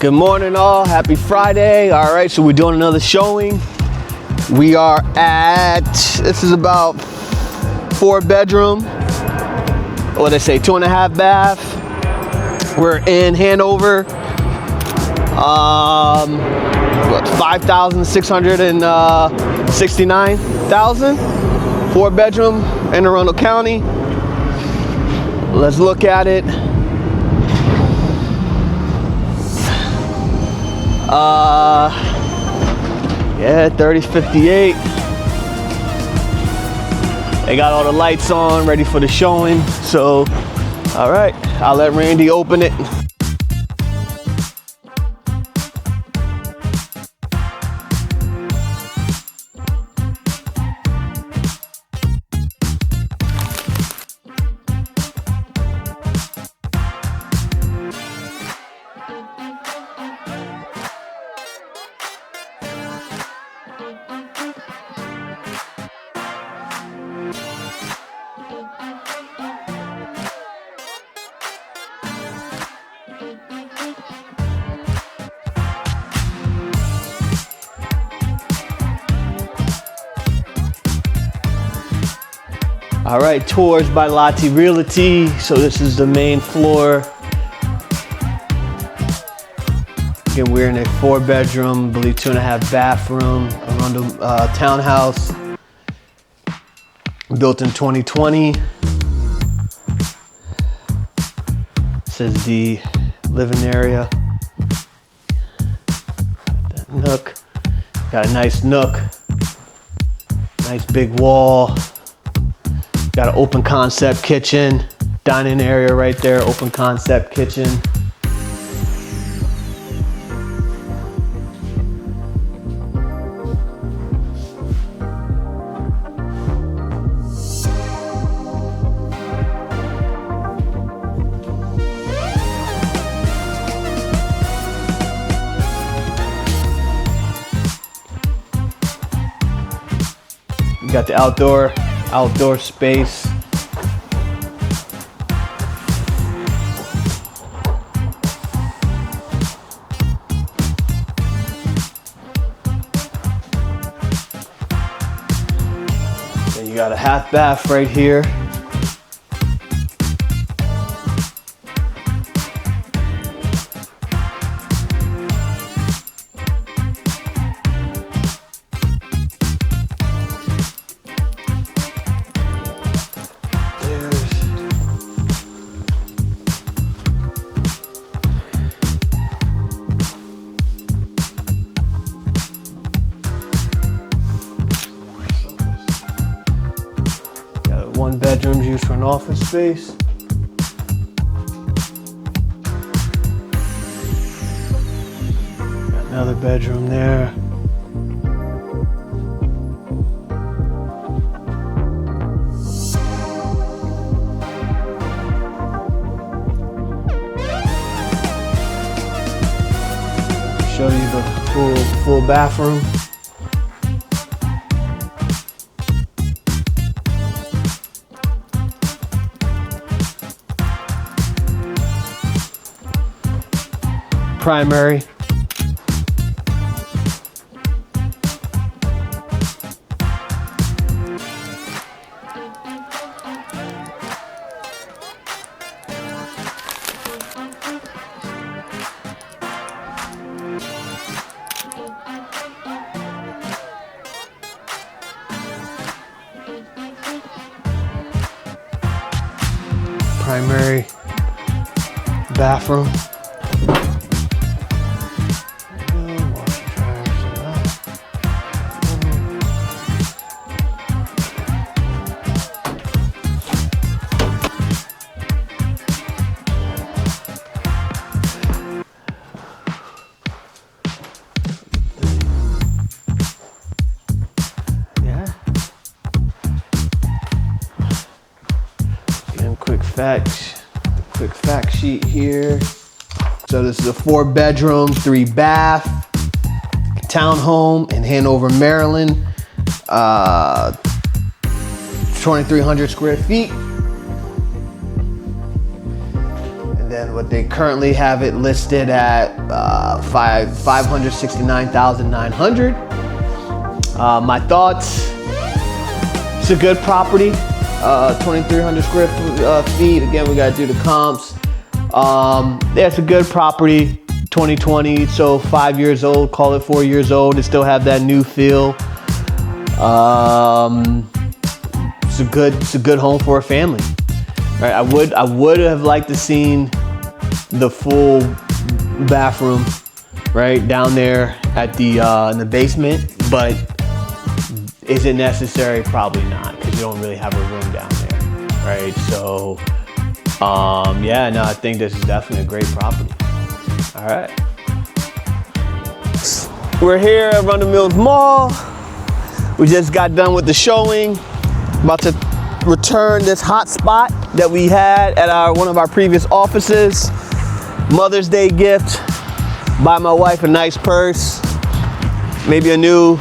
Good morning all, happy Friday. All right, so we're doing another showing. We are at, this is about 4-bedroom, what they say, 2.5 bath. We're in Hanover. 5,669,000, 4-bedroom, Anne Arundel County. Let's look at it. Yeah, 3058. They got all the lights on, ready for the showing. So, all right, I'll let Randy open it. All right, tours by Lottie Realty. So this is the main floor. Again, we're in a 4-bedroom, I believe 2.5 bathroom, Arundel townhouse, built in 2020. This is the living area. That nook, got a nice nook, nice big wall. Got an open concept kitchen, dining area right there, open concept kitchen. You got the outdoor space. Then you got a half bath right here. One bedroom used for an office space. Got another bedroom there. Show you the full bathroom. Primary. Primary bathroom. Quick fact sheet here. So this is a 4-bedroom, 3-bath townhome in Hanover, Maryland. 2,300 square feet. And then and what they currently have it listed at $569,900. My thoughts: it's a good property, 2,300 square feet. Again, we gotta do the comps. Yeah, it's a good property. 2020, so 5 years old, call it 4 years old. It still have that new feel. It's a good home for a family. Right? I would have liked to seen the full bathroom right down there at the in the basement, but is it necessary? Probably not, because you don't really have a room down there, right? So yeah, no, I think this is definitely a great property. All right, we're here at Rundle Mills Mall. We just got done with the showing. About to return this hot spot that we had at one of our previous offices. Mother's Day gift. Buy my wife a nice purse, maybe a new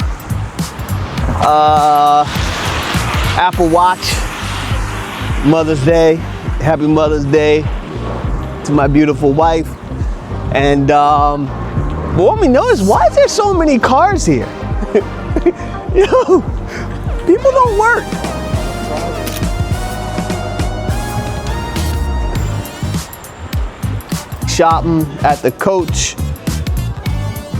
Apple Watch. Mother's Day. Happy Mother's Day to my beautiful wife. And what we noticed, why is there so many cars here? Yo, people don't work. Shopping at the Coach,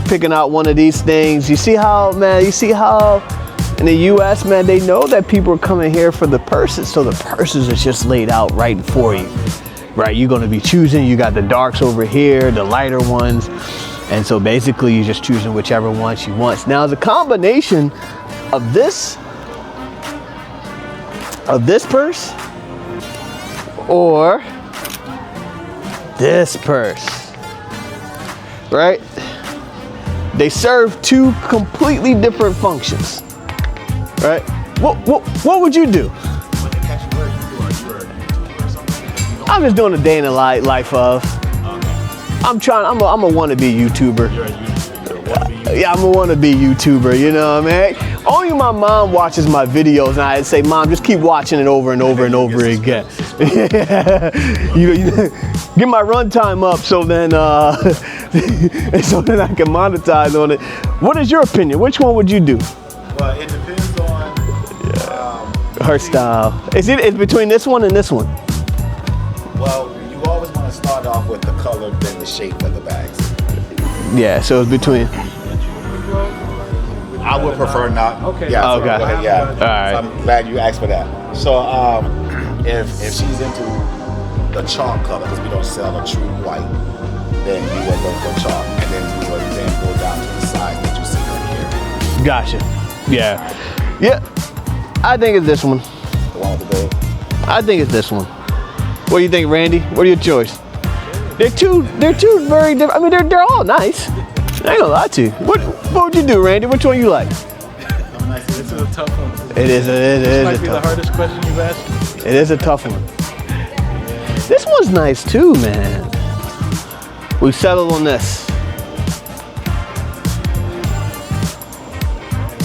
picking out one of these things. You see how, man, in the US, man, they know that people are coming here for the purses, so the purses are just laid out right for you. Right, you're gonna be choosing, you got the darks over here, the lighter ones, and so basically you're just choosing whichever one she wants. Now, the combination of this purse or this purse, right? They serve two completely different functions, right? What would you do? I'm just doing a day in the life of. I'm a wannabe YouTuber. You're a YouTuber. Yeah, I'm a wannabe YouTuber, you know what I mean? Only my mom watches my videos, and I'd say, Mom, just keep watching it over and over and over again. you get my runtime up so then I can monetize on it. What is your opinion? Which one would you do? Well, it depends on her style. It's between this one and this one. Well, you always want to start off with the color, then the shape of the bags. Yeah, so it's between. I would prefer not. Okay. Yeah. Okay. Go ahead, yeah. All right. So I'm glad you asked for that. So if she's into the chalk color, because we don't sell a true white, then you would look for chalk, and then you would then go down to the size that you see right here. Gotcha. Yeah. Yeah. I think it's this one. The one with the gold. I think it's this one. What do you think, Randy? What are your choice? They're two very different. I mean, they're all nice. I ain't gonna lie to you. What would you do, Randy? Which one you like? This is a tough one. It is Might be the hardest question you've asked. It is a tough one. This one's nice too, man. We settled on this.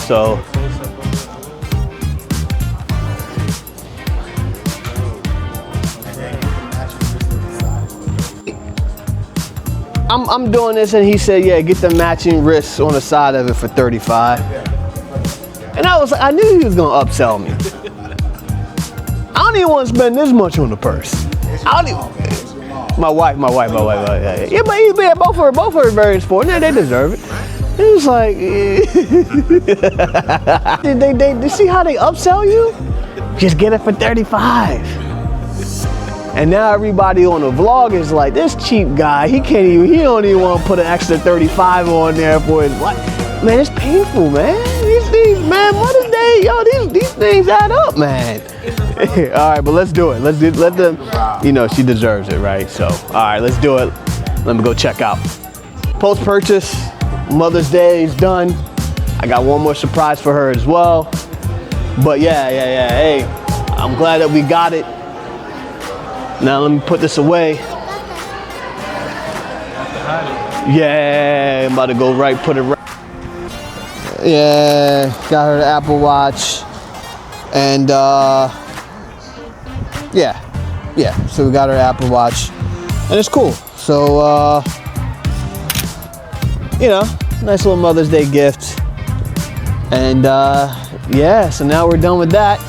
So. I'm doing this, and he said, yeah, get the matching wrists on the side of it for 35. And I knew he was gonna upsell me. I don't even want to spend this much on the purse. My wife. Yeah, but both are very sporty. They deserve it. It was like, they see how they upsell you? Just get it for 35. And now everybody on the vlog is like, this cheap guy, he don't even want to put an extra 35 on there for his wife. Man, it's painful, man. These things, man, Mother's Day, these things add up, man. All right, but let's do it. Let them, she deserves it, right? So, all right, let's do it. Let me go check out. Post-purchase, Mother's Day is done. I got one more surprise for her as well. But yeah, hey, I'm glad that we got it. Now let me put this away. Yeah, I'm about to go put it right. Yeah, got her the Apple Watch. And yeah, so we got her Apple Watch. and it's cool. So, you know, nice little Mother's Day gift. And yeah, so now we're done with that.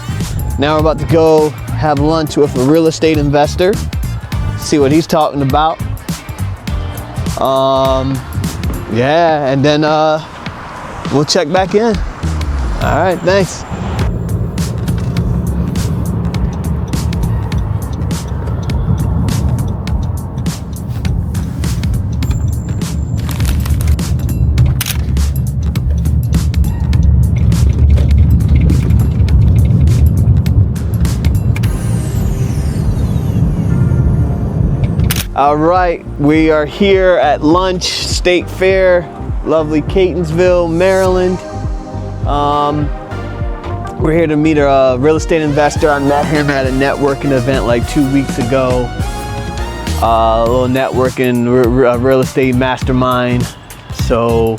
Now we're about to go have lunch with a real estate investor, see what he's talking about. Yeah, and then we'll check back in. All right, thanks. All right, we are here at lunch, State Fair, lovely Catonsville, Maryland. We're here to meet a real estate investor. I met him at a networking event like 2 weeks ago. A little networking, real estate mastermind. So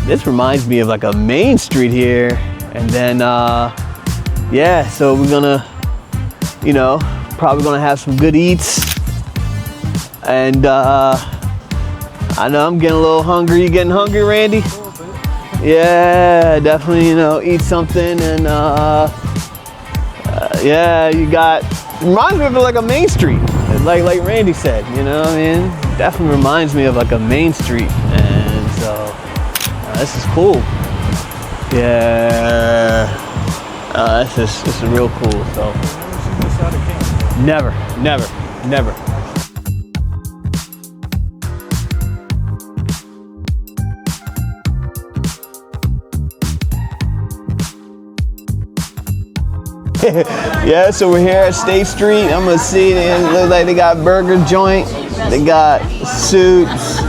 this reminds me of like a main street here. And then, yeah, so we're gonna, you know, probably gonna have some good eats. And I know I'm getting a little hungry. You getting hungry, Randy? A little bit. Yeah, definitely, you know, eat something. And yeah, you got, reminds me of like a main street, like Randy said, you know what I mean? Definitely reminds me of like a main street. And so this is cool. Yeah, this is real cool. So never. Yeah, so we're here at State Street. I'm gonna see, it looks like they got burger joint, they got suits,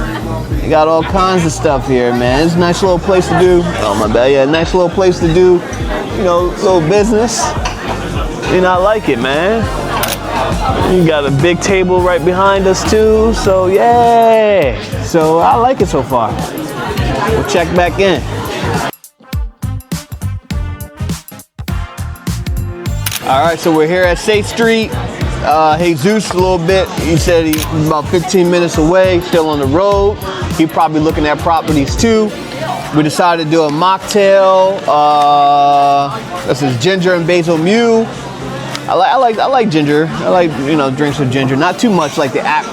they got all kinds of stuff here, man. It's a nice little place to do, oh my bad, yeah, nice little place to do, you know, little business. And I like it, man. You got a big table right behind us too, so yeah. So I like it so far. We'll check back in. All right, so we're here at State Street. Jesus a little bit, he said he's about 15 minutes away, still on the road. He's probably looking at properties too. We decided to do a mocktail. This is ginger and basil mew. I like ginger. I like, you know, drinks with ginger. Not too much like the app.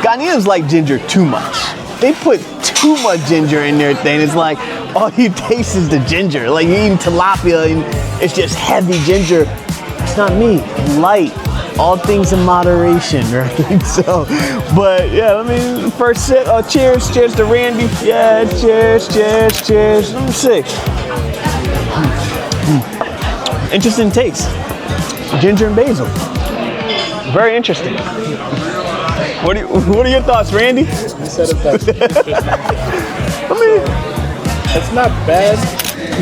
Ghanaians like ginger too much. They put too much ginger in their thing. It's like all you taste is the ginger. Like you're eating tilapia and it's just heavy ginger. It's not me, light, all things in moderation, right? So, but yeah, let me first sip. Oh, cheers to Randy. Yeah, cheers. Let me see. Interesting taste. Ginger and basil. Very interesting. What are your thoughts, Randy? You said it best. I mean, it's not bad.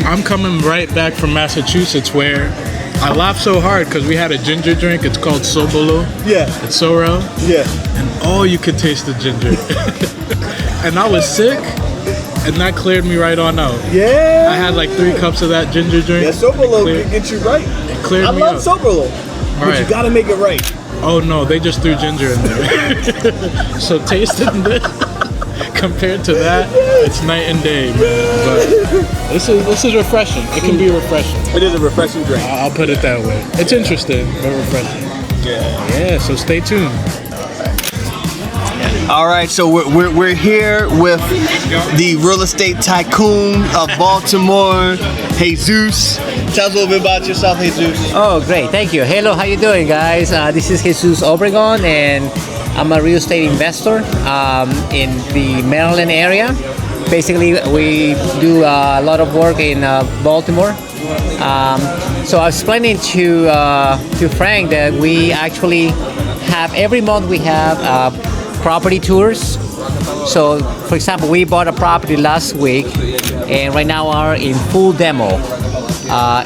I'm coming right back from Massachusetts where I laughed so hard because we had a ginger drink. It's called Sobolo. yeah, It's Sorrel. yeah. And all you could taste the ginger. And I was sick, and that cleared me right on out. Yeah. I had like 3 cups of that ginger drink. Yeah, Sobolo can get you right. It cleared I me love up. Sobolo, but Right. you gotta make it right. Oh no, they just threw ginger in there. So tasting this compared to that, it's night and day, man. But this is refreshing. It can be refreshing. It is a refreshing drink. I'll put it that way. It's interesting, but refreshing. Yeah, so stay tuned. All right, so we're here with the real estate tycoon of Baltimore, Jesus. Tell us a little bit about yourself, Jesus. Oh, great. Thank you. Hello, how you doing, guys? This is Jesus Obregon, and I'm a real estate investor in the Maryland area. Basically, we do a lot of work in Baltimore. So I was explaining to Frank that we actually have, every month we have property tours. So, for example, we bought a property last week, and right now are in full demo.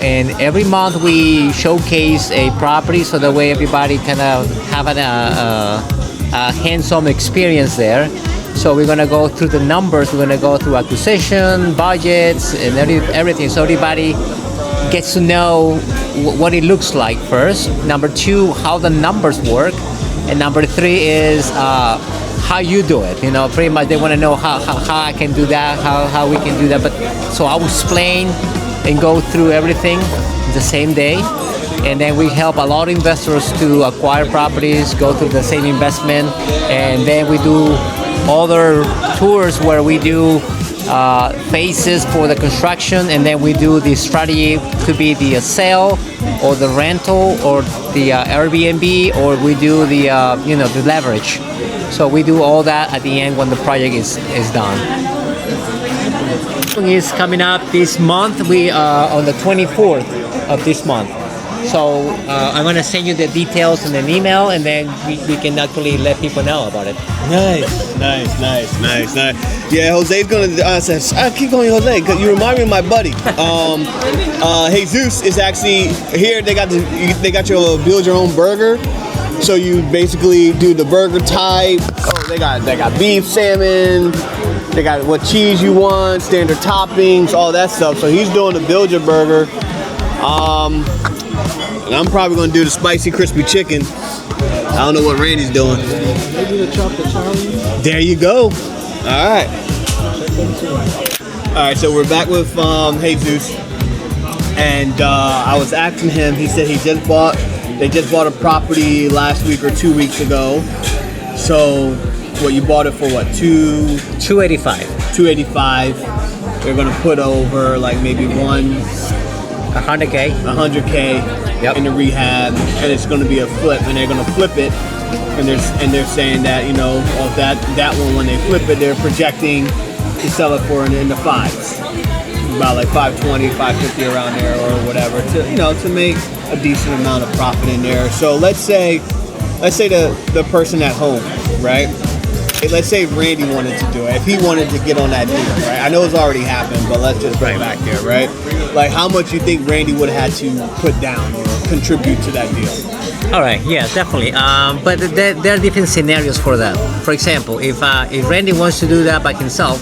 And every month we showcase a property so that way everybody kind of have a hands-on experience there. So we're gonna go through the numbers, we're gonna go through acquisition, budgets, and everything, so everybody gets to know what it looks like first. Number 2, how the numbers work. And number 3 is how you do it. You know, pretty much they want to know how I can do that, how we can do that. But so I will explain and go through everything the same day. And then we help a lot of investors to acquire properties, go through the same investment. And then we do other tours where we do phases for the construction, and then we do the strategy, could be the sale or the rental or the Airbnb, or we do the the leverage. So we do all that at the end when the project is done. Is coming up this month. We are on the 24th of this month. So I'm gonna send you the details in an email, and then we can actually let people know about it. Nice. Yeah, Jose's gonna. I keep calling you Jose because you remind me of my buddy. Jesus is actually here. They got your build your own burger. So you basically do the burger type. Oh, they got beef, salmon. They got what cheese you want, standard toppings, all that stuff. So he's doing the build your burger. And I'm probably gonna do the spicy crispy chicken. I don't know what Randy's doing. Maybe the chocolate Charlie. There you go. All right. All right. So we're back with Jesus, and I was asking him. He said they just bought a property last week or 2 weeks ago. So, what you bought it for? What 285. 285. They're gonna put over like maybe 100K. 100K in the rehab, and it's going to be a flip, and they're going to flip it, and they're saying that of that one when they flip it, they're projecting to sell it for in the fives, about like 520, 550 around there or whatever, to make a decent amount of profit in there. So let's say the person at home, right? Let's say Randy wanted to do it. If he wanted to get on that deal, right? I know it's already happened, but let's just bring it back there, right? Like, how much you think Randy would have had to put down or contribute to that deal? All right, yeah, definitely. But there are different scenarios for that. For example, if Randy wants to do that by himself,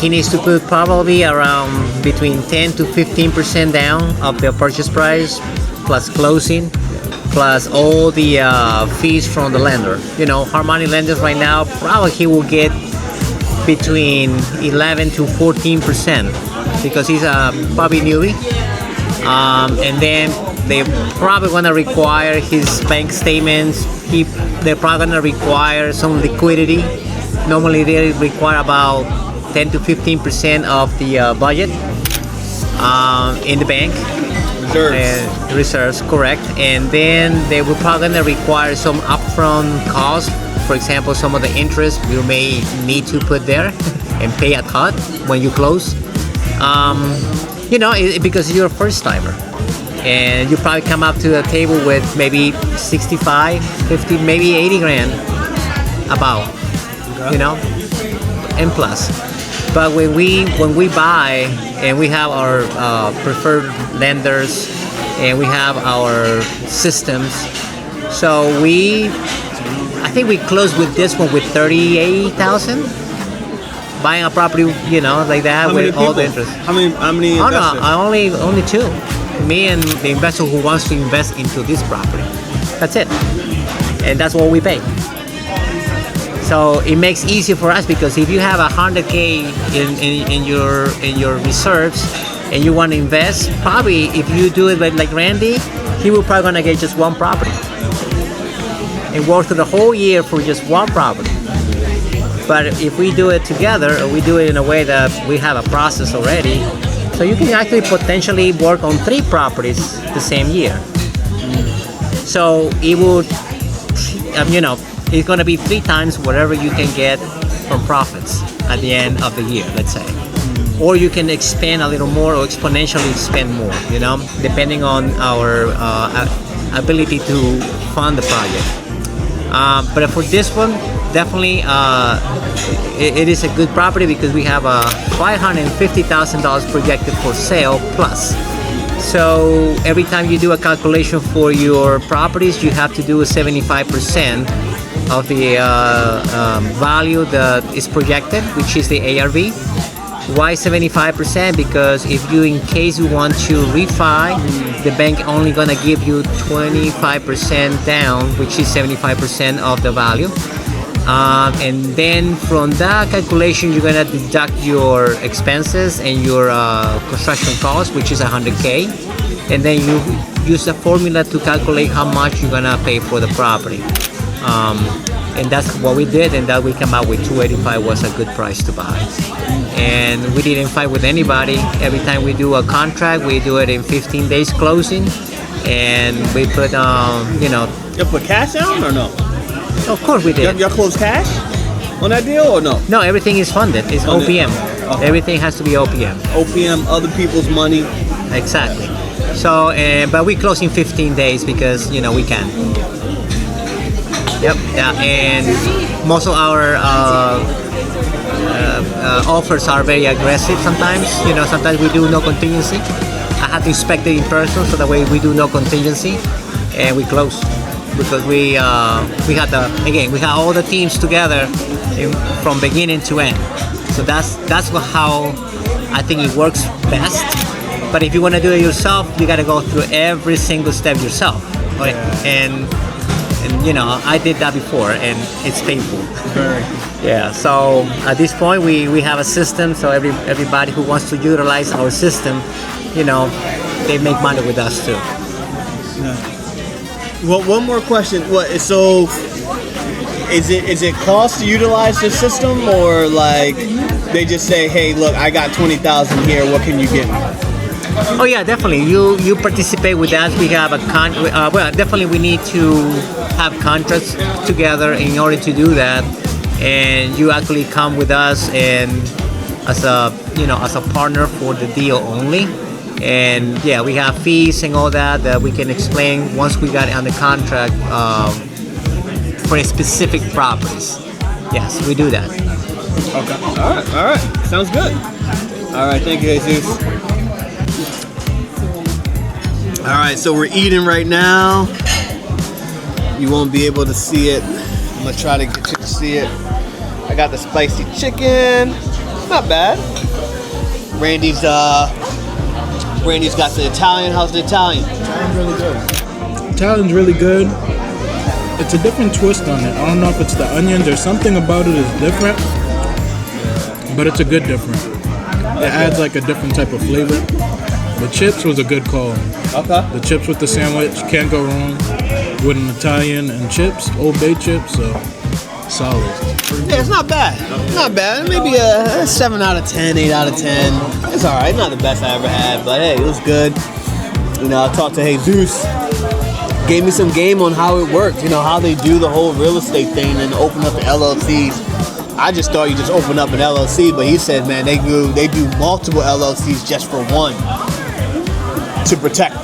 he needs to put probably around between 10 to 15% down of the purchase price, plus closing, plus all the fees from the lender. Hard money lenders right now, probably he will get between 11 to 14% because he's probably newbie. And then they're probably gonna require his bank statements. They're probably gonna require some liquidity. Normally they require about 10 to 15% of the budget in the bank. Reserves, correct. And then they will probably gonna require some upfront costs. For example, some of the interest you may need to put there and pay a cut when you close. Because you're a first timer, and you probably come up to the table with maybe 65, 50, maybe 80 grand about, and plus. But when we buy and we have our preferred lenders and we have our systems, so I think we closed with this one with 38,000, buying a property, like that with all the interest. How many investors? Oh no, only two. Me and the investor who wants to invest into this property. That's it, and that's what we pay. So it makes it easier for us because if you have 100K in your reserves and you want to invest, probably if you do it like Randy, he will probably gonna get just one property and work through the whole year for just one property. But if we do it together, or we do it in a way that we have a process already, so you can actually potentially work on 3 properties the same year. So it would, it's going to be 3 times whatever you can get from profits at the end of the year, let's say. Or you can expand a little more or exponentially spend more, depending on our ability to fund the project. But for this one, definitely it is a good property because we have a $550,000 projected for sale plus. So every time you do a calculation for your properties, you have to do a 75% of the value that is projected, which is the ARV. Why 75%? Because if you, in case you want to refi, the bank only gonna give you 25% down, which is 75% of the value. And then from that calculation, you're gonna deduct your expenses and your construction cost, which is 100K. And then you use a formula to calculate how much you're gonna pay for the property. And that's what we did, and that we came out with 285 was a good price to buy. And we didn't fight with anybody. Every time we do a contract, we do it in 15 days closing, and we put You put cash down or no? of course we did. Y'all close cash on that deal or no? No, everything is funded. It's OPM. Okay. Everything has to be OPM. OPM, other people's money. Exactly. So, but we close in 15 days because we can. Yep. Yeah, and most of our offers are very aggressive. Sometimes, sometimes we do no contingency. I have to inspect it in person, so that way we do no contingency, and we close because we had all the teams together from beginning to end. So that's how I think it works best. But if you want to do it yourself, you got to go through every single step yourself. Right? And I did that before, and it's painful. Very. Yeah. So at this point, we have a system. So everybody who wants to utilize our system, they make money with us too. Yeah. Well, one more question. Is it cost to utilize the system, or like they just say, hey, look, I got 20,000 here. What can you get me? Oh yeah, definitely. You participate with us. We have definitely we need to have contracts together in order to do that. And you actually come with us and as a partner for the deal only. And yeah, we have fees and all that we can explain once we got it on the contract for specific properties. Yes, we do that. Okay. All right. Sounds good. All right. Thank you, Jesus. All right, so we're eating right now. You won't be able to see it. I'm gonna try to get you to see it. I got the spicy chicken. Not bad. Randy's got the Italian. How's the Italian? Italian's really good. Italian's really good. It's a different twist on it. I don't know if it's the onions or something about it is different, but it's a good different. It adds like a different type of flavor. The chips was a good call. Okay. The chips with the sandwich, can't go wrong with an Italian and chips, Old Bay chips, so solid. Yeah, it's not bad. Not bad. Maybe a 7 out of 10, 8 out of 10. It's all right. Not the best I ever had, but hey, it was good. I talked to Jesus. Gave me some game on how it worked. How they do the whole real estate thing and open up the LLCs. I just thought you just open up an LLC, but he said, man, they do multiple LLCs just for one to protect.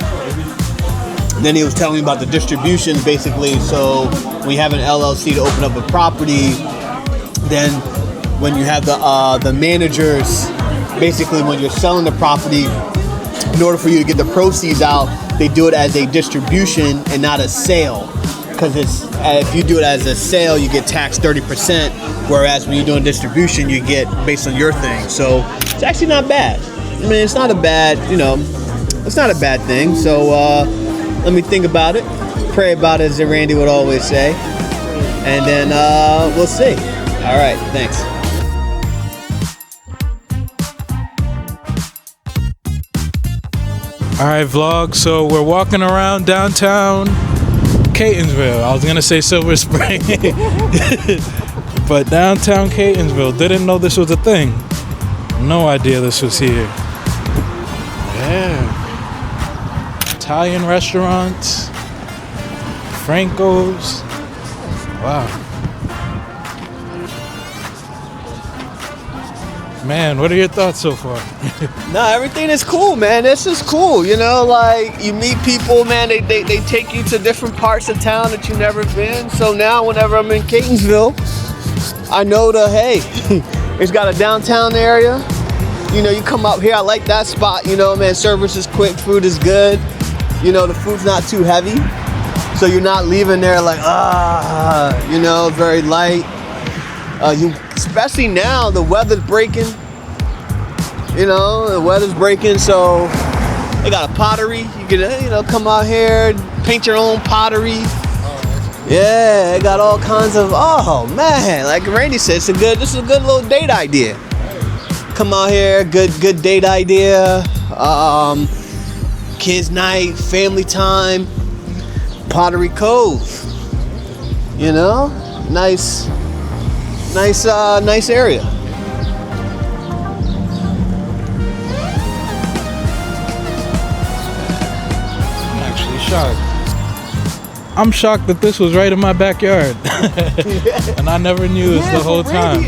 And then he was telling me about the distribution, basically. So when you have an LLC to open up a property, then when you have the managers, basically when you're selling the property, in order for you to get the proceeds out, they do it as a distribution and not a sale. Because if you do it as a sale, you get taxed 30%, whereas when you're doing distribution, you get based on your thing. So it's actually not bad. I mean, it's not a bad, it's not a bad thing. So let me think about it, pray about it, as Randy would always say, and then we'll see. All right, thanks. All right, vlog. So we're walking around downtown Catonsville. I was gonna say Silver Spring, but downtown Catonsville. Didn't know this was a thing. No idea this was here. Yeah. Italian restaurants, Franco's. Wow. Man, what are your thoughts so far? No, everything is cool, man. This is cool. Like you meet people, man. They take you to different parts of town that you've never been. So now, whenever I'm in Catonsville, I know it's got a downtown area. You come up here. I like that spot. Man, service is quick, food is good. The food's not too heavy, so you're not leaving there like very light. Especially now, the weather's breaking. You know, the weather's breaking, so they got a pottery. You can, come out here, paint your own pottery. Yeah, they got all kinds of. Oh man, like Randy said, this is a good little date idea. Come out here, good date idea. Kids night, family time, Pottery Cove. Nice area. I'm actually shocked. I'm shocked that this was right in my backyard. And I never knew this the whole time.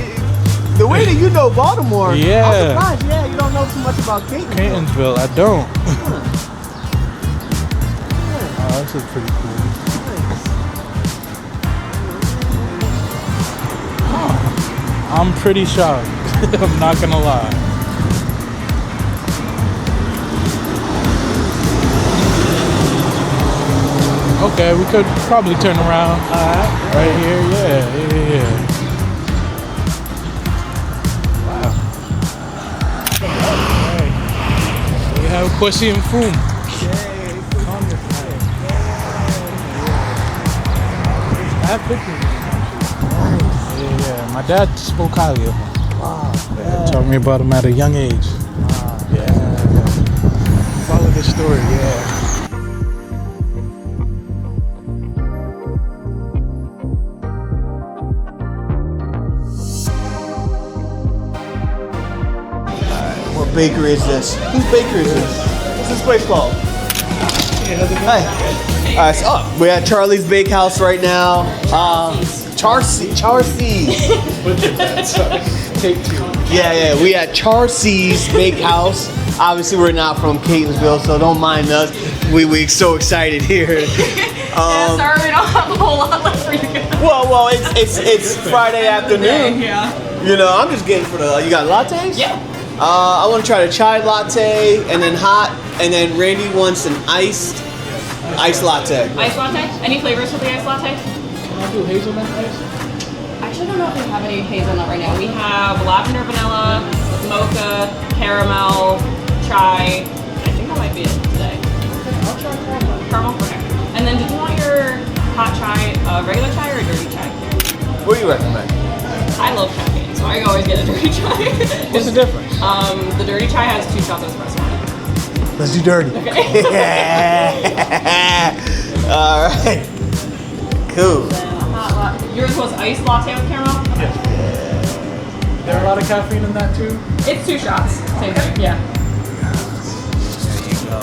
The way that you know Baltimore, Yeah. I'm surprised, you don't know too much about Catonsville, I don't. Oh, this is pretty cool. I'm pretty shocked. I'm not gonna lie. Okay, we could probably turn around right here. Yeah. Wow. Alright. We have Kwesi and Foom. I have pictures. Yeah. My dad spoke highly of him. Wow. Yeah, taught me about him at a young age. Wow. Yeah. Follow the story, yeah. What bakery is this? Whose bakery is this? What's this place called? Hey. Alright, so we're at Charlie's Bakehouse right now. Charcy's. Take two. Yeah, we at Charcy's Bakehouse. Obviously, we're not from Catonsville, so don't mind us. We so excited here. Sorry, we don't have a whole lot left for you guys. Well, it's Friday afternoon. Yeah. I'm just getting for the. You got lattes? Yeah. I want to try the chai latte and then hot, and then Randy wants an iced latte. Ice latte? Any flavors for the ice latte? Can I do hazelnut ice? I actually don't know if we have any hazelnut right now. We have lavender vanilla, mocha, caramel, chai. I think that might be it today. I'll try caramel. Caramel? Okay. And then did you want your hot chai, regular chai or dirty chai? What do you recommend? I love caffeine, so I always get a dirty chai. What's the difference? The dirty chai has 2 shots of espresso in it. Let's do dirty. Okay. All right. Cool. Yours was iced latte with caramel? Okay. There are a lot of caffeine in that too? It's 2 shots. Same thing, yeah. There you go.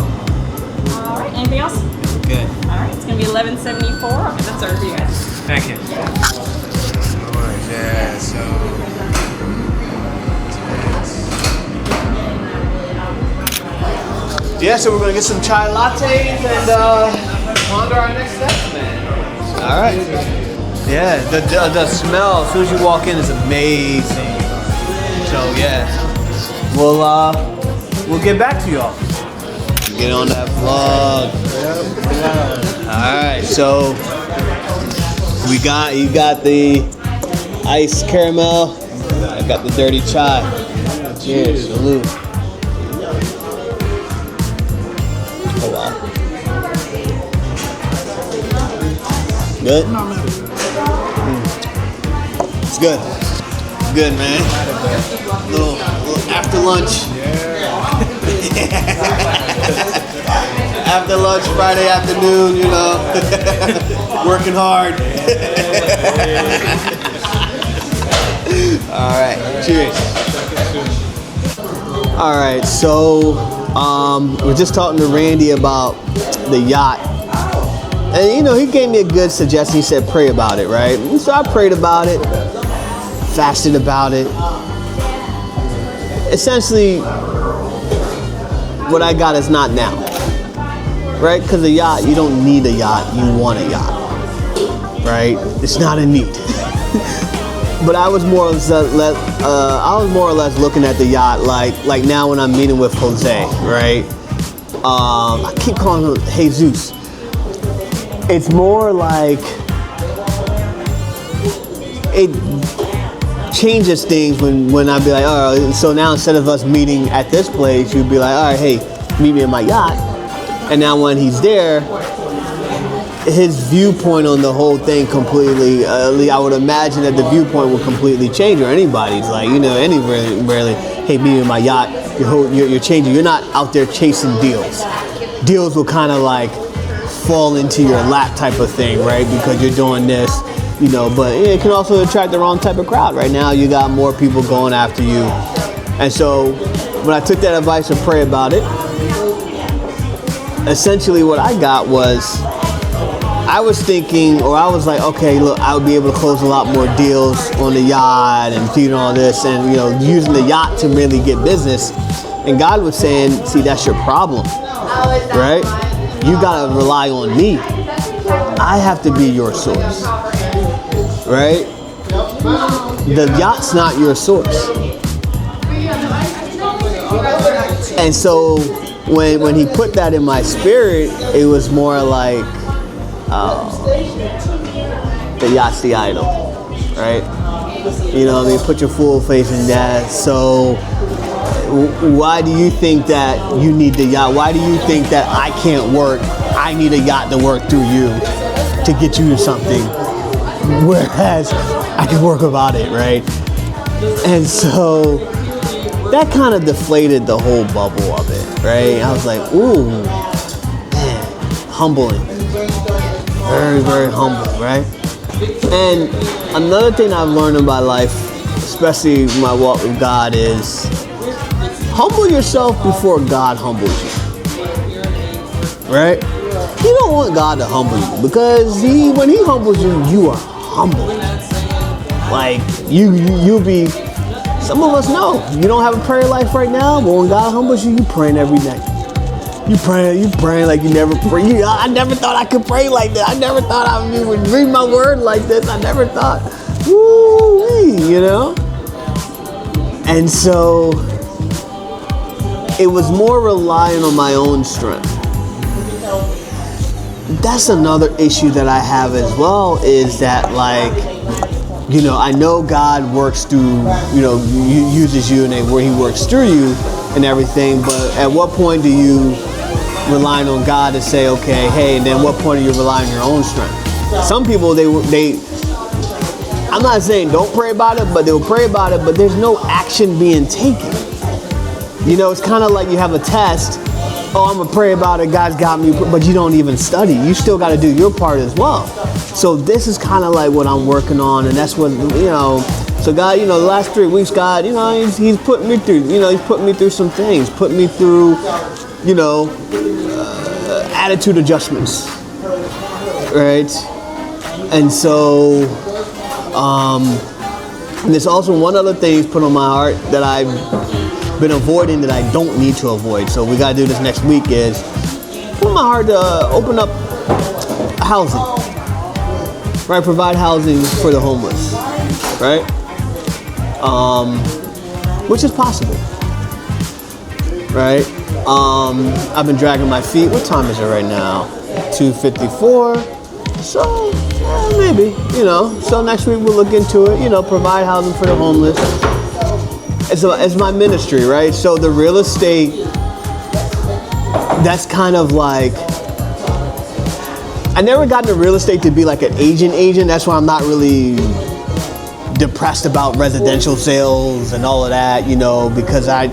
All right, anything else? Good. All right, it's gonna be $11.74. I'll get that served for you guys. Thank you. Yeah, so. Yeah, so we're gonna get some chai lattes and on to our next steps, man. All right. Yeah, the smell as soon as you walk in is amazing. So yeah, we'll get back to y'all. Get on that vlog. All right, so you got the iced caramel. I got the dirty chai. Cheers, salute. Oh wow. Good? It's good. Good, man. Little after lunch. After lunch, Friday afternoon, working hard. All right, cheers. All right, so we're just talking to Randy about the yacht. And he gave me a good suggestion. He said pray about it, right? And so I prayed about it, fasted about it. Essentially, what I got is not now, right? Because a yacht, you don't need a yacht, you want a yacht, right? It's not a need. But I was more or less looking at the yacht like now when I'm meeting with Jose, right? I keep calling him Jesus. It's more like changes things when I'd be like, all right, so now instead of us meeting at this place, you'd be like, all right, hey, meet me in my yacht. And now when he's there, his viewpoint on the whole thing completely, I would imagine that the viewpoint will completely change, or anybody's, like, you know, rarely, hey, meet me in my yacht, you're changing. You're not out there chasing deals. Deals will kind of like fall into your lap type of thing, right? Because you're doing this, you know, but it can also attract the wrong type of crowd. Right now, you got more people going after you. And so when I took that advice to pray about it, essentially what I got was, I was thinking, or I was like, okay, look, I would be able to close a lot more deals on the yacht and doing all this, and, you know, using the yacht to really get business. And God was saying, see, that's your problem, right? You gotta rely on me. I have to be your source, right? The yacht's not your source. And so when he put that in my spirit, it was more like, the yacht's the idol, right? You know what I mean? Put your full faith in that. So why do you think that you need the yacht? Why do you think that I can't work? I need a yacht to work through you to get you to something, whereas I can work without it, right? And so that kind of deflated the whole bubble of it, right? I was like, ooh, man, humbling. Very, very humble, right? And another thing I've learned in my life, especially my walk with God, is humble yourself before God humbles you, right? You don't want God to humble you, because when he humbles you, you are humble. Like, you'll be, some of us know, you don't have a prayer life right now, but when God humbles you, you praying every night. You praying like you never pray. I never thought I could pray like that. I never thought I would read my word like this. I never thought, woo-wee, you know? And so it was more relying on my own strength. That's another issue that I have as well, is that, like, you know, I know God works through, you know, uses you and where he works through you and everything, but at what point do you relying on God to say, okay, hey, and then what point are you relying on your own strength? Some people, they I'm not saying don't pray about it, but they'll pray about it, but there's no action being taken. You know, it's kind of like you have a test. Oh, I'm gonna pray about it, God's got me, but you don't even study. You still got to do your part as well. So this is kind of like what I'm working on, and that's what, you know, so God, you know, the last 3 weeks, God, you know, he's putting me through, you know, he's putting me through some things, putting me through, you know, attitude adjustments, right? And so, and there's also one other thing he's put on my heart that I've been avoiding that I don't need to avoid. So we got to do this next week, is put on my heart to open up housing, right? Provide housing for the homeless, right? Which is possible, right? I've been dragging my feet. What time is it right now? 2:54. So maybe, you know. So next week we'll look into it. You know, provide housing for the homeless. It's my ministry, right? So the real estate, that's kind of like, I never got into real estate to be like an agent. That's why I'm not really depressed about residential sales and all of that, you know, because I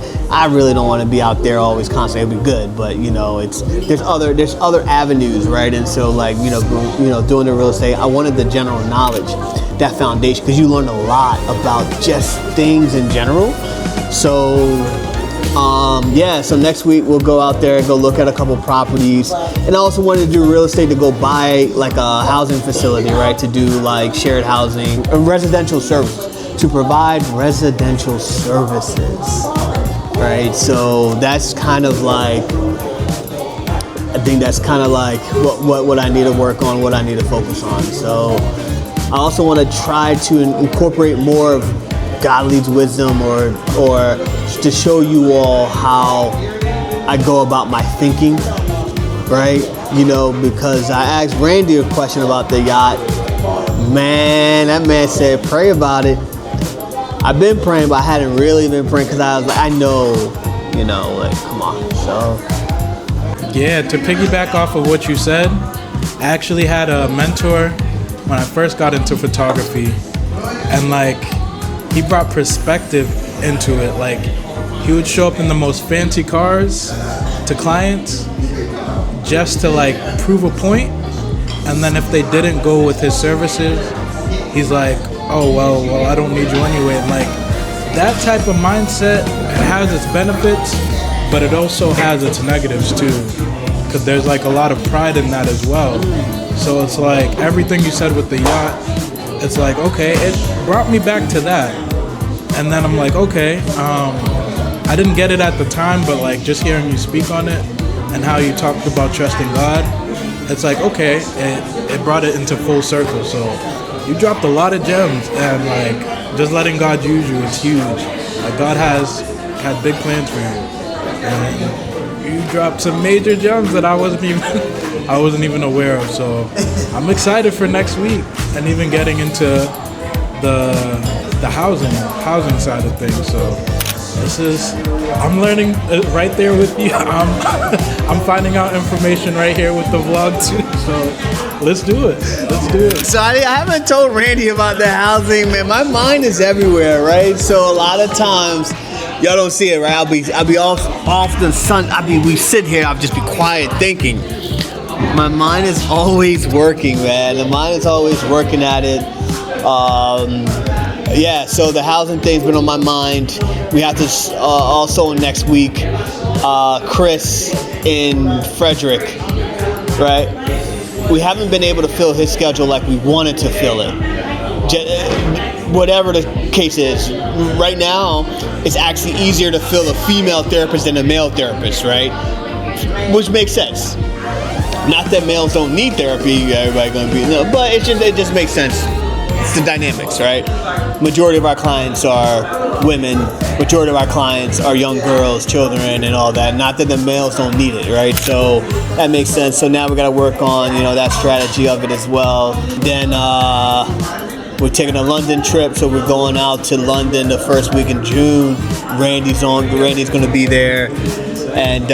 really don't want to be out there always constantly. It'd be good, but you know, there's other avenues, right? And so, like, you know, doing the real estate, I wanted the general knowledge, that foundation, because you learn a lot about just things in general. So so next week we'll go out there, go look at a couple properties. And I also wanted to do real estate to go buy like a housing facility, right? To do like shared housing and residential services, to provide residential services, right? So that's kind of like, I think that's kind of like what I need to work on, what I need to focus on. So I also want to try to incorporate more of God leads wisdom, or to show you all how I go about my thinking, right? You know, because I asked Randy a question about the yacht. Man, that man said, pray about it. I've been praying, but I hadn't really been praying because I was like, I know, you know, like, come on. So Yeah, to piggyback off of what you said, I actually had a mentor when I first got into photography, and like he brought perspective into it. Like he would show up in the most fancy cars to clients just to like prove a point, and then if they didn't go with his services, he's like, oh well I don't need you anyway. And like that type of mindset has its benefits, but it also has its negatives too, because there's like a lot of pride in that as well. So it's like everything you said with the yacht, it's like, okay, it brought me back to that. And then I'm like, okay, I didn't get it at the time, but like just hearing you speak on it and how you talked about trusting God, it's like, okay, it brought it into full circle. So you dropped a lot of gems, and like just letting God use you is huge. Like God had big plans for you, and you dropped some major gems that I wasn't even aware of. So I'm excited for next week and even getting into the housing side of things. So I'm learning right there with you. I'm finding out information right here with the vlog too. So let's do it. So I haven't told Randy about the housing, man. My mind is everywhere, right? So a lot of times, y'all don't see it, right? I'll be off the sun. We sit here. I'll just be quiet thinking. My mind is always working, man. The mind is always working at it. Yeah. So the housing thing's been on my mind. We have to also next week, Chris in Frederick, right? We haven't been able to fill his schedule like we wanted to fill it. Whatever the case is, right now, it's actually easier to fill a female therapist than a male therapist, right? Which makes sense. Not that males don't need therapy, everybody gonna be, no, but it just makes sense. It's the dynamics, right? Majority of our clients are women. Majority of our clients are young girls, children, and all that. Not that the males don't need it, right? So that makes sense. So now we got to work on, that strategy of it as well. Then we're taking a London trip, so we're going out to London the first week in June. Randy's going to be there, and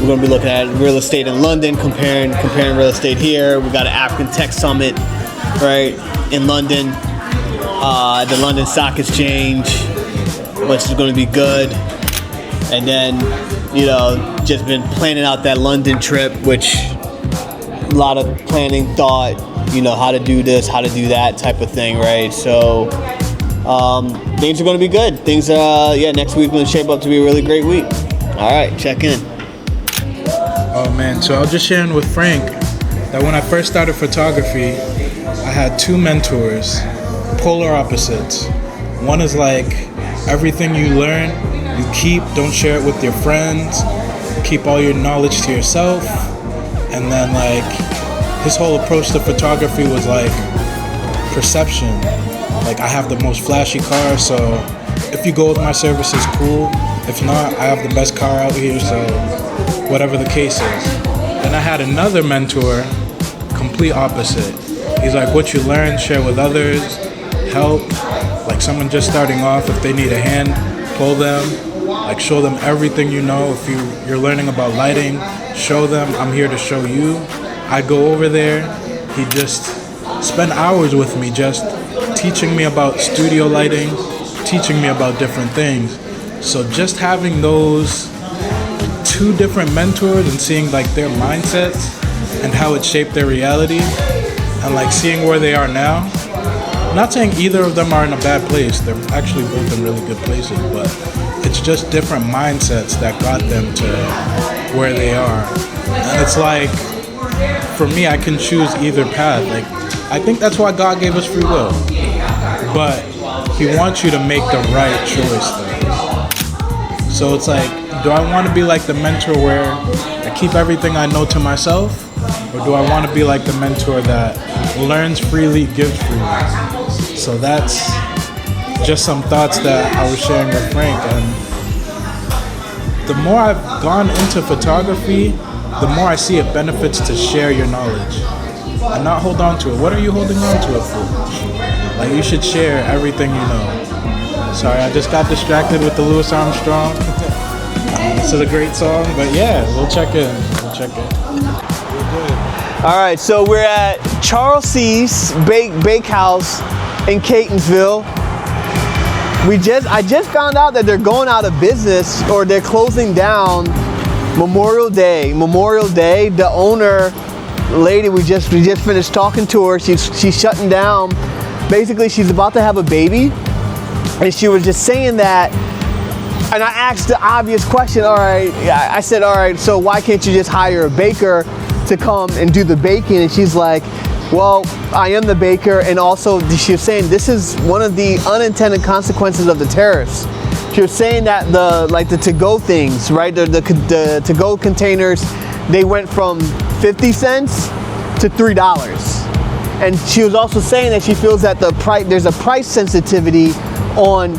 we're going to be looking at real estate in London, comparing real estate here. We got an African Tech Summit, right, in London, the London Stock Exchange, which is going to be good. And then, just been planning out that London trip, which a lot of planning, thought, how to do this, how to do that type of thing, right? So things are going to be good. Things next week going to shape up to be a really great week. All right, check in. Oh man, so I was just sharing with Frank that when I first started photography, I had two mentors, polar opposites. One is like, everything you learn, you keep, don't share it with your friends, keep all your knowledge to yourself. And then like, his whole approach to photography was like perception. Like, I have the most flashy car, so if you go with my services, cool. If not, I have the best car out here, so whatever the case is. Then I had another mentor, complete opposite. He's like, what you learn, share with others, help. Like someone just starting off, if they need a hand, pull them. Like show them everything you know. If you're learning about lighting, show them, I'm here to show you. I go over there, he just spent hours with me just teaching me about studio lighting, teaching me about different things. So just having those two different mentors and seeing like their mindsets and how it shaped their reality, and like seeing where they are now. I'm not saying either of them are in a bad place. They're actually both in really good places, but it's just different mindsets that got them to where they are. And it's like, for me, I can choose either path. Like, I think that's why God gave us free will. But He wants you to make the right choice though. So it's like, do I want to be like the mentor where I keep everything I know to myself? Or do I want to be like the mentor that learns freely, gives freely? So that's just some thoughts that I was sharing with Frank. And the more I've gone into photography, the more I see it benefits to share your knowledge and not hold on to it. What are you holding on to it for? Like, you should share everything you know. Sorry, I just got distracted with the Louis Armstrong. This is a great song, but yeah, we'll check in. We'll check in. We're good. All right, so we're at Charles C's Bakehouse in Catonsville. I just found out that they're going out of business, or they're closing down Memorial Day. The owner lady, we just finished talking to her. She's shutting down. Basically, she's about to have a baby, and she was just saying that. And I asked the obvious question. All right, I said, all right, so why can't you just hire a baker to come and do the baking? And she's like, well, I am the baker, and also she was saying this is one of the unintended consequences of the tariffs. She was saying that the to-go things, right? The to-go containers, they went from 50 cents to $3. And she was also saying that she feels that there's a price sensitivity on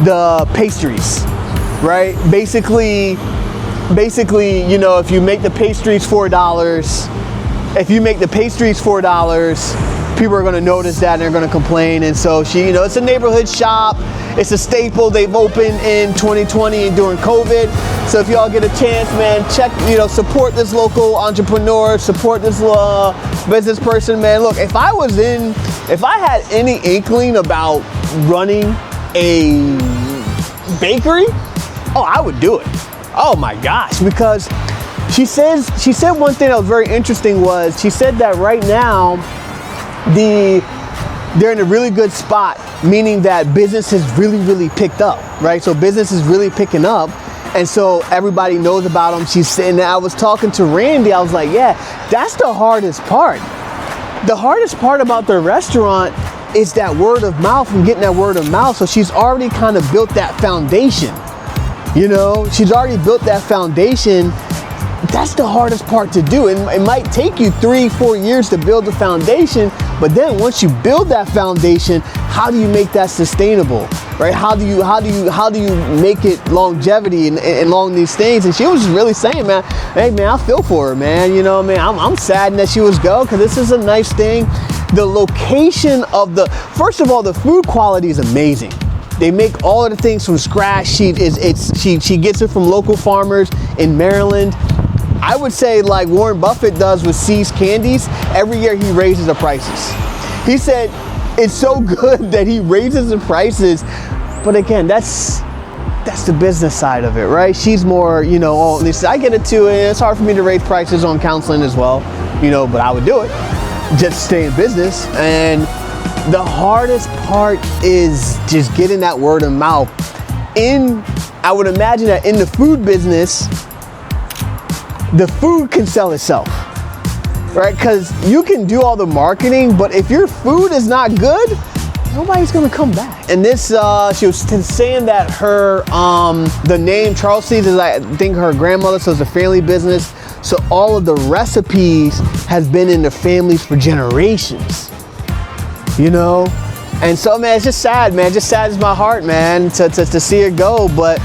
the pastries, right? Basically, you know, if you make the pastries $4, people are going to notice that and they're going to complain. And so it's a neighborhood shop. It's a staple. They've opened in 2020 and during COVID. So if y'all get a chance, man, support this local entrepreneur, support this business person, man. Look, if I had any inkling about running a bakery, oh, I would do it. Oh my gosh, because she said one thing that was very interesting was she said that right now they're in a really good spot, meaning that business has really picked up, right? So business is really picking up, and so everybody knows about them. She's saying that. I was talking to Randy, I was like, yeah, that's the hardest part. The hardest part about the restaurant is that word of mouth and getting that word of mouth. So she's already kind of built that foundation. You know, she's already built that foundation. That's the hardest part to do. And it might take you 3-4 years to build the foundation, but then once you build that foundation, how do you make that sustainable, right? How do you make it longevity and along these things? And she was just really saying, man, hey man, I feel for her, man. You know, man, I'm saddened that she was go, because this is a nice thing. The location of first of all, the food quality is amazing. They make all of the things from scratch. She gets it from local farmers in Maryland. I would say like Warren Buffett does with C's Candies. Every year he raises the prices. He said it's so good that he raises the prices. But again, that's the business side of it, right? She's more, you know, I get it too. It's hard for me to raise prices on counseling as well, you know, but I would do it just to stay in business. And the hardest part is just getting that word of mouth. I would imagine that in the food business, the food can sell itself, right? Because you can do all the marketing, but if your food is not good, nobody's gonna come back. And this, she was saying that the name Charles C's is, I think, her grandmother, so it's a family business. So all of the recipes has been in the families for generations, you know? And so, man, it's just sad, man. It just saddens my heart, man, to see it go. But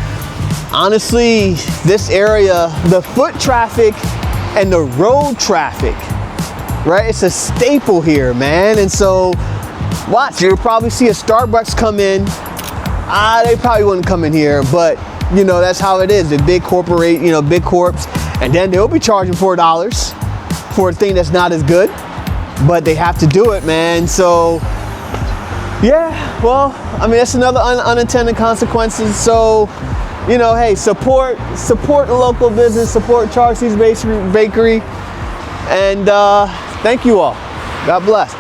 honestly, this area, the foot traffic and the road traffic, right? It's a staple here, man. And so, watch, you'll probably see a Starbucks come in. They probably wouldn't come in here, but you know, that's how it is. The big big corps, and then they'll be charging $4 for a thing that's not as good, but they have to do it, man. So, yeah, well, I mean, that's another unintended consequences. So, you know, hey, support the local business, support Charles C's Bakery, and thank you all. God bless.